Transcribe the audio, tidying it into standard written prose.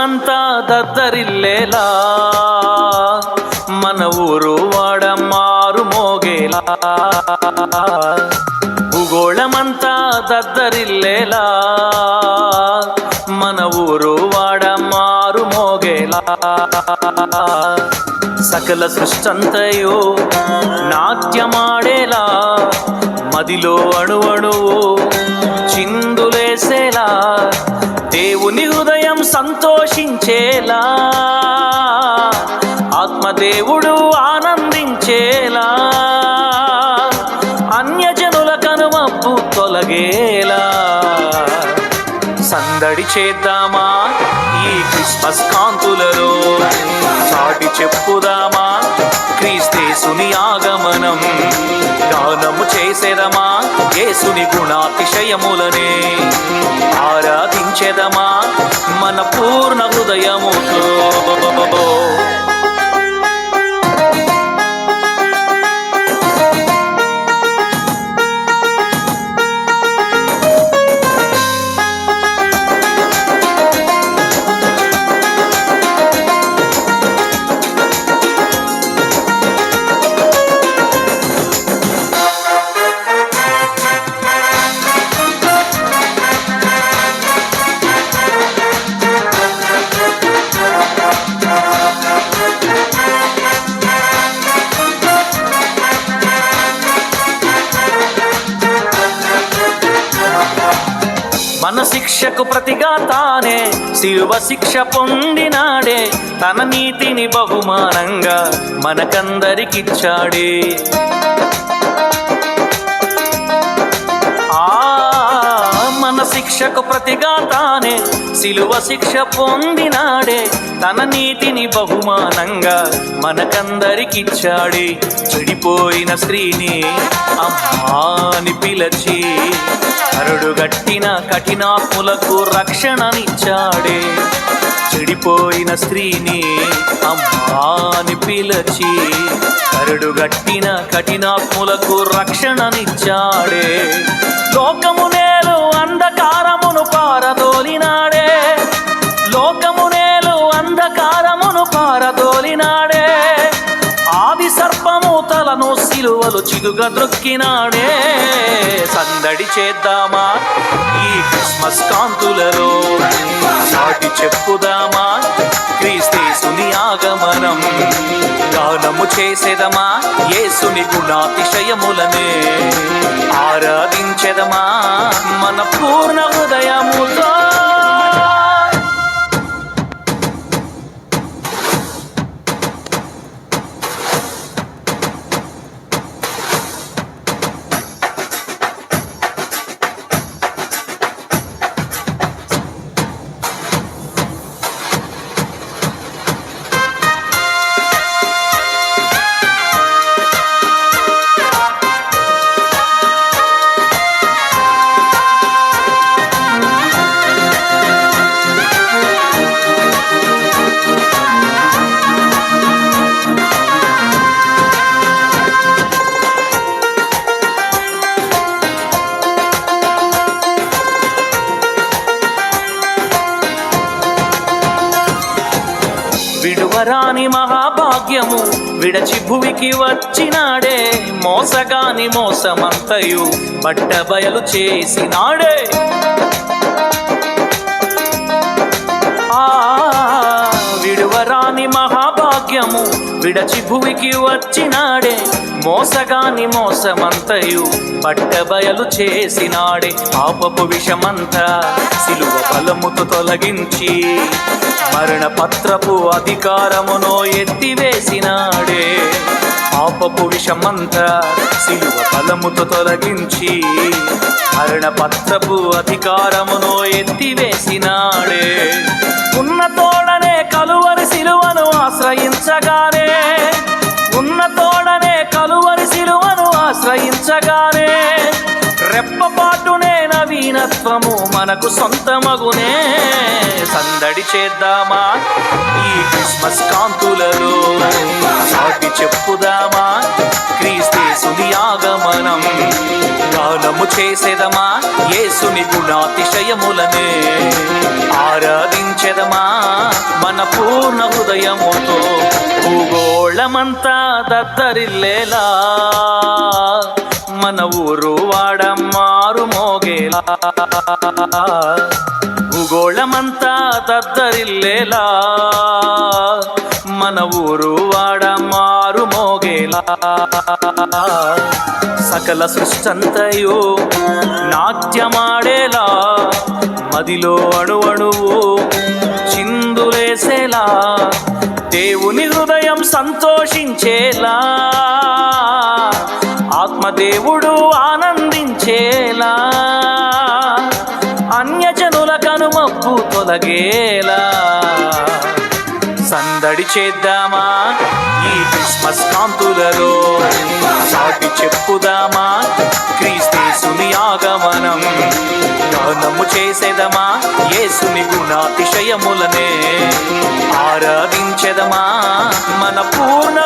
భూగోళమంతా దద్దరిల్లేలా మన ఊరు వాడ మారు మోగేలా, భూగోళమంతా దద్దరిల్లేలా మన ఊరు వాడ మారు మోగేలా, సకల సృష్టంతయో నాట్యమాడేలా, మదిలో అణువణువు చిందులేసేలా, దేవుని హృదయం సంతోషించేలా, ఆత్మదేవుడు ఆనందించేలా, అన్యజనుల కనుమబ్బు తొలగేలా, సందడి చేద్దామా ఈ క్రిస్మస్ కాంతులలో, చాటి చెప్పుదామా క్రీస్తేసుని ఆగమనం, గానము చేసేదమా యేసుని గుణాతిశయములనే, ఆరాధించెదమా మన పూర్ణ హృదయముతో. మన శిక్షకు ప్రతిగా తానే శిలువ శిక్ష పొందినాడే, తన నీతిని బహుమానంగా మనకందరికిచ్చాడే. మన శిక్షకు ప్రతిగా తానే శిలువ శిక్ష పొందినాడే, తన నీతిని బహుమానంగా మనకందరికిచ్చాడే. చెడిపోయిన స్త్రీని అమ్మాని పిలచి కరుడుగట్టిన కఠినాత్ములకు రక్షణనిచ్చాడే. చెడిపోయిన స్త్రీని అమ్మాని పిలచి కరుడుగట్టిన కఠినాత్ములకు రక్షణనిచ్చాడే. లోకము నేలు అంధకారమును పారదోలినాడే, లోకము నేలు అంధకారమును పారదోలినాడే, ఆది సర్పము తలను సిలువలు చిలుగా ద్రొక్కినాడే. సందడి చేద్దామా ఈ క్రిస్మస్ కాంతులలో, చాటి చెప్పుదామా క్రీస్తేసుని ఆగమనం, గానము చేసేదమా యేసుని గుణాతిశయములనే, ఆరాధించెదమా మన పూర్ణ హృదయముతో. విడువరాని మహాభాగ్యము విడచి భువికి వచ్చినాడే, మోసగాని మోసమంతయు బట్ట బయలు చేసినాడే. విడువరాని మహాభాగ్యము విడచి భువికి వచ్చినాడే, మోసగాని మోసమంతయు బట్ట బయలు చేసినాడే. పాపపు విషమంతా సిలువ బలముతో తొలగించి మరణ పత్రపు అధికారమును ఎత్తివేసినాడే. పాపపు విషమంతా సిలువ బలముతో తొలగించి మరణ పత్రపు అధికారమును ఎత్తివేసినాడే. ఉన్న తోడనే కలువరి సిలువను ఆశ్రయించగానే, ఉన్న తోడనే కలువరి సిలువను ఆశ్రయించగానే, రెప్పపాటునే నవీనత్వము మనకు సొంతమగునే. సందడి చేద్దామా ఈ క్రిస్మస్ కాంతులలో, చాటి చెప్పుదామా క్రీస్తేసుని ఆగమనం, గానము చేసేదమా యేసుని గుణాతిశయములనే ఆరాధించెదమా మన పూర్ణ హృదయముతో భూగోళమంతా దద్దరిల్లేలా మన ఊరు వాడ మారు మోగేలా భూగోళమంతా దద్దరిల్లేలా మన ఊరు వాడ మారు మోగేలా సకల సృష్టంతయు నాట్యమాడేలా మదిలో అణువణువు చిందులేసేలా దేవుని హృదయం సంతోషించేలా ఆత్మదేవుడు ఆనందించేలా అన్యజనుల కనుమప్పు తొలగేలా సందడి చేద్దామా ఈ క్రిస్మస్ కాంతులలో సాటి చెప్పుదామా క్రీస్తేసుని ఆగమనం గానము చేసేదమా యేసుని గుణాతిశయములనే ఆరాధించెదమా మన పూర్ణ